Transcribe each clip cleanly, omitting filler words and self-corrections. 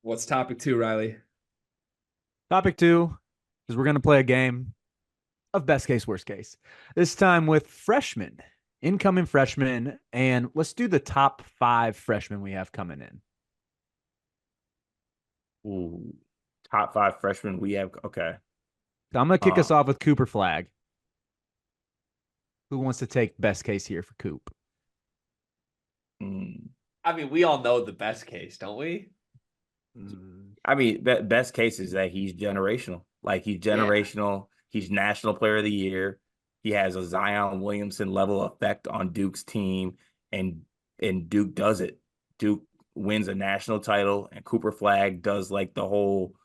What's topic two, Riley? Topic two is we're going to play a game of best case, worst case. This time with freshmen, incoming freshmen, and let's do the top five freshmen we have coming in. Ooh, top five freshmen we have. Okay. So I'm going to kick Uh, us off with Cooper Flagg. Who wants to take best case here for Coop? mm, I mean, we all know the best case, don't we? I mean, best case is that he's generational. Like he's Yeah. generational. He's National Player of the Year. He has a Zion Williamson level effect on Duke's team, and Duke does it. Duke wins a national title, and Cooper Flagg does like the whole.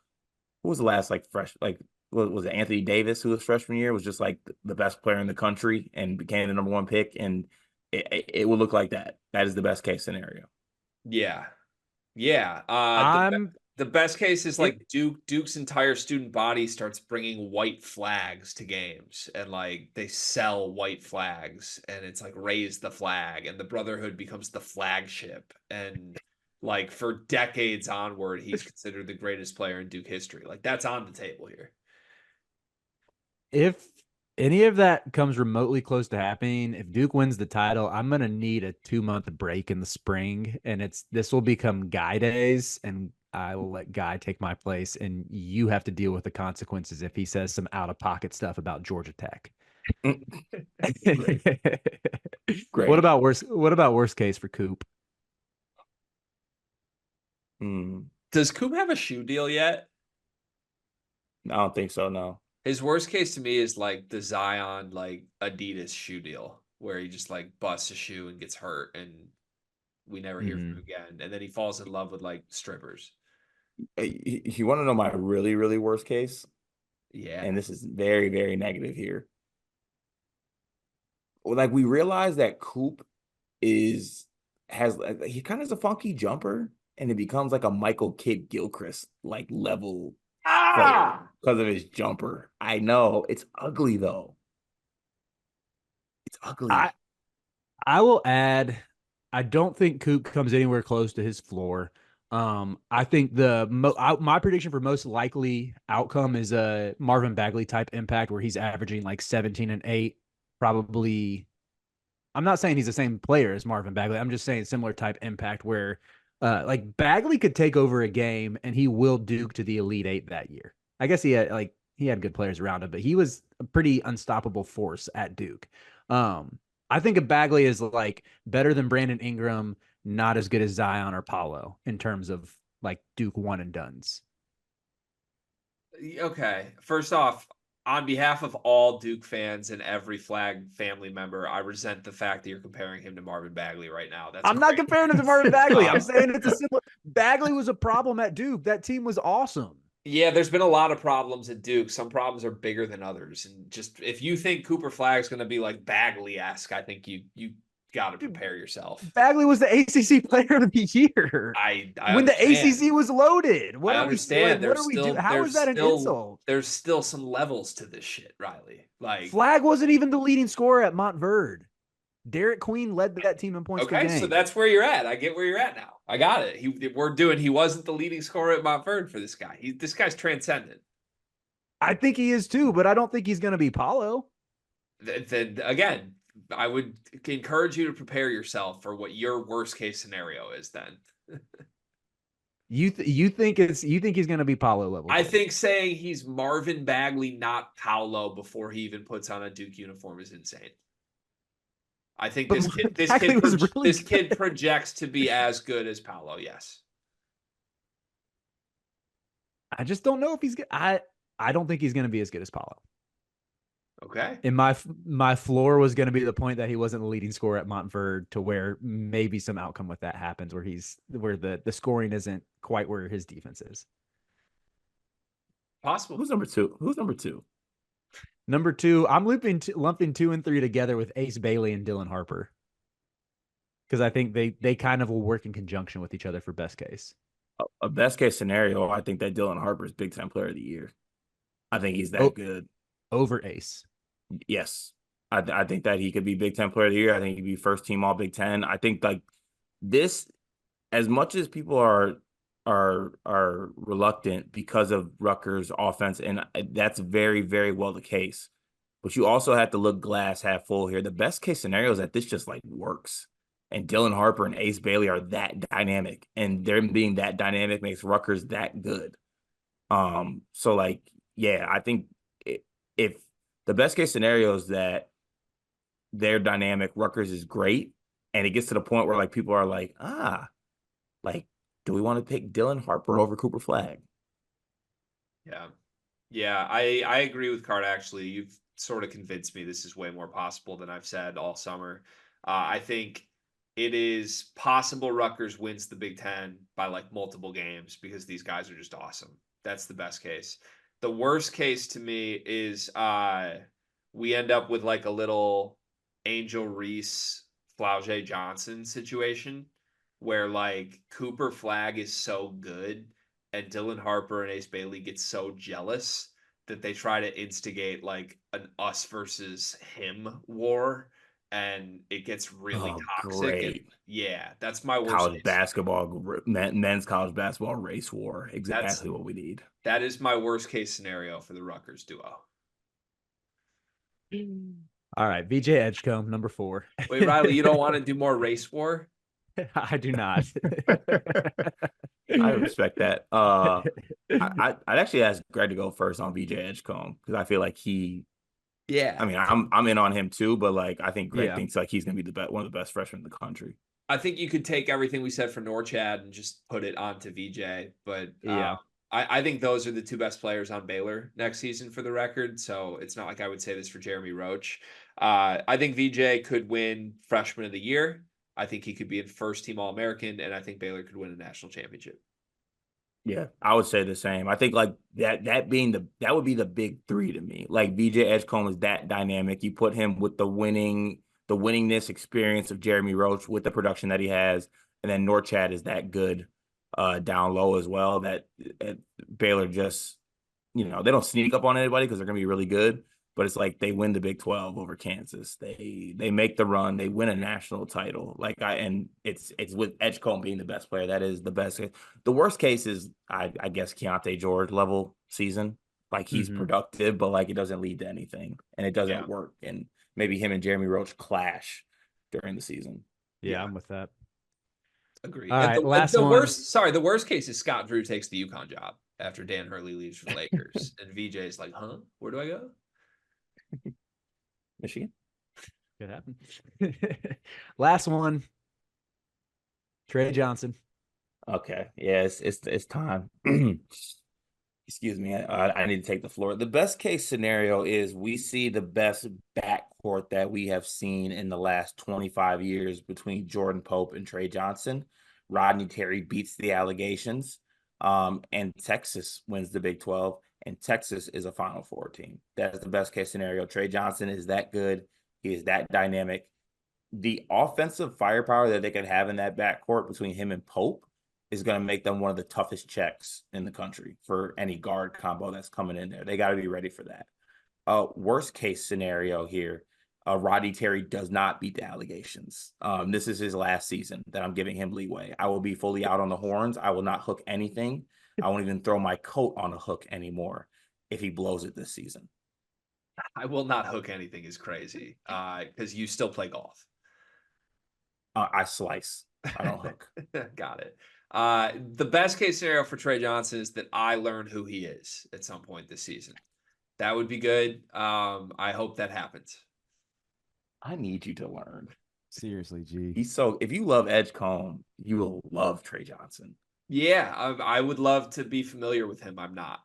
Who was the last like fresh like what was it Anthony Davis who was freshman year was just like the best player in the country and became the number one pick, and it will look like that. That is the best case scenario. Yeah. Yeah. I'm The best case is it, like Duke's entire student body starts bringing white flags to games, and like they sell white flags, and it's like raise the flag, and the Brotherhood becomes the flagship, and like for decades onward he's considered the greatest player in Duke history. Like that's on the table here. if any of that comes remotely close to happening, if Duke wins the title, I'm gonna need a 2 month break in the spring, and this will become Guy days, and I will let Guy take my place, and you have to deal with the consequences if he says some out of pocket stuff about Georgia Tech. Great, What great. about worst? What about worst case for Coop? Mm, Does Coop have a shoe deal yet? I don't think so. No. His worst case to me is like the Zion like Adidas shoe deal where he just like busts a shoe and gets hurt and we never hear from Mm-hmm. him again. And then he falls in love with like strippers. You want to know my really really worst case, Yeah. and this is very very negative here. Like we realize that Coop is has he kind of is a funky jumper, and it becomes like a Michael Kidd Gilchrist like level player Ah! because of his jumper. I know it's ugly though. It's I ugly. I will add. I don't think Coop comes anywhere close to his floor. I think my prediction for most likely outcome is a Marvin Bagley type impact where he's averaging like 17 and 8, probably. I'm not saying he's the same player as Marvin Bagley. I'm just saying similar type impact where like Bagley could take over a game and he will Duke to the Elite Eight that year. I guess he had good players around him, but he was a pretty unstoppable force at Duke. I think of Bagley as like better than Brandon Ingram, not as good as Zion or Paulo in terms of like Duke one and dones. Okay. First off, on behalf of all Duke fans and every Flag family member, I resent the fact that you're comparing him to Marvin Bagley right now. That's I'm not great. comparing him to Marvin Bagley. I'm Um, saying it's a similar. Bagley was a problem at Duke. That team was awesome. Yeah, there's been a lot of problems at Duke. Some problems are bigger than others. And just if you think Cooper Flagg's going to be like Bagley-esque, I think you got to Dude, prepare yourself. Bagley was the ACC Player of the Year I when the understand. ACC was loaded. I What are we like? understand. What are we doing? How is that an insult? There's still some levels to this shit, Riley. Like, Flag wasn't even the leading scorer at Montverde. Derek Queen led that team in points per okay, so game. that's where you're at. I get where you're at now. I got it. He wasn't the leading scorer at Montverde for this guy. This guy's transcendent. I think he is too, but I don't think he's going to be Paulo. Then again, I would encourage you to prepare yourself for what your worst case scenario is then. You think he's going to be Paulo level? I think saying he's Marvin Bagley, not Paolo, before he even puts on a Duke uniform is insane. I think But Bagley was really this kid projects to be as good as Paolo. Yes. I just don't know if he's. I don't think he's going to be as good as Paulo. Okay. And my floor was going to be the point that he wasn't the leading scorer at Montverde, to where maybe some outcome with that happens where the scoring isn't quite where his defense is. Possible. Who's number two? Who's number two? Number two, I'm lumping 2 and 3 together with Ace Bailey and Dylan Harper, because I think they kind of will work in conjunction with each other for best case. A best case scenario, I think that Dylan Harper is Big Ten Player of the Year. I think he's that Oh, good. over Ace. Yes. I think that he could be Big Ten Player of the Year. I think he'd be first team All Big Ten. I think like this, as much as people are are reluctant because of Rutgers' offense, and that's very, very well the case. But you also have to look glass half full here. The best case scenario is that this just like works. And Dylan Harper and Ace Bailey are that dynamic. And them being that dynamic makes Rutgers that good. So like, yeah, I think if the best case scenario is that they're dynamic, Rutgers is great, and it gets to the point where like people are like, like, do we want to pick Dylan Harper over Cooper Flagg? Yeah. Yeah, I agree with Card actually. You've sort of convinced me this is way more possible than I've said all summer. I think it is possible Rutgers wins the Big Ten by like multiple games because these guys are just awesome. That's the best case. The worst case to me is we end up with like a little Angel Reese, Flau'jae Johnson situation where like Cooper Flagg is so good and Dylan Harper and Ace Bailey get so jealous that they try to instigate like an us versus him war and it gets really Oh, toxic. And great. yeah, that's my worst College case. basketball, men's college basketball race war. That's Exactly what we need. that is my worst case scenario for the Rutgers duo. All right, VJ Edgecomb, number 4. Wait, Riley, you don't want to do more race war? I do not. I respect that. I'd actually ask Greg to go first on VJ Edgecomb because I feel like Yeah. I mean, I'm in on him too, but like I think Greg Yeah. thinks like he's gonna be one of the best freshmen in the country. I think you could take everything we said for Norchad and just put it onto VJ, but Yeah. I think those are the two best players on Baylor next season for the record. So it's not like I would say this for Jeremy Roach. I think VJ could win Freshman of the Year. I think he could be in first team All American, and I think Baylor could win a national championship. Yeah, I would say the same. I think like that being that would be the big three to me. Like VJ Edgecomb is that dynamic. You put him with the winningness experience of Jeremy Roach with the production that he has, and then Norchad is that good down low as well. That Baylor just they don't sneak up on anybody because they're gonna be really good. But it's like they win the Big 12 over Kansas. They make the run. They win a national title. And it's with Edgecomb being the best player. That is the best. The worst case is I guess Keontae George level season. Like he's productive, but like it doesn't lead to anything, and it doesn't work. And maybe him and Jeremy Roach clash during the season. Yeah, I'm with that. Agree. All And right, last the one. the worst case is Scott Drew takes the UConn job after Dan Hurley leaves for the Lakers, and VJ is like, "Huh? Where do I go?" Michigan. Could happen. Last one. Trey Johnson. Okay. Yeah, it's time. Excuse me. I need to take the floor. The best case scenario is we see the best backcourt that we have seen in the last 25 years between Jordan Pope and Trey Johnson. Rodney Terry beats the allegations. And Texas wins the Big 12, and Texas is a Final Four team. That is the best case scenario. Trey Johnson is that good. He is that dynamic. The offensive firepower that they could have in that backcourt between him and Pope is going to make them one of the toughest checks in the country for any guard combo that's coming in there. They got to be ready for that. Worst case scenario here, Rodney Terry does not beat the allegations. This is his last season that I'm giving him leeway. I will be fully out on the horns. I will not hook anything. I won't even throw my coat on a hook anymore if he blows it this season. I will not hook anything is crazy because you still play golf. I slice. I don't hook. Got it. The best case scenario for Trey Johnson is that I learn who he is at some point this season. That would be good. I hope that happens. I need you to learn. Seriously, G. If you love Edgecomb, you will love Trey Johnson. Yeah, I would love to be familiar with him. I'm not.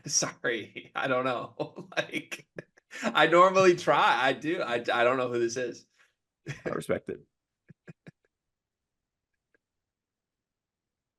Sorry, I don't know. Like, I normally try. I do. I don't know who this is. I respect it.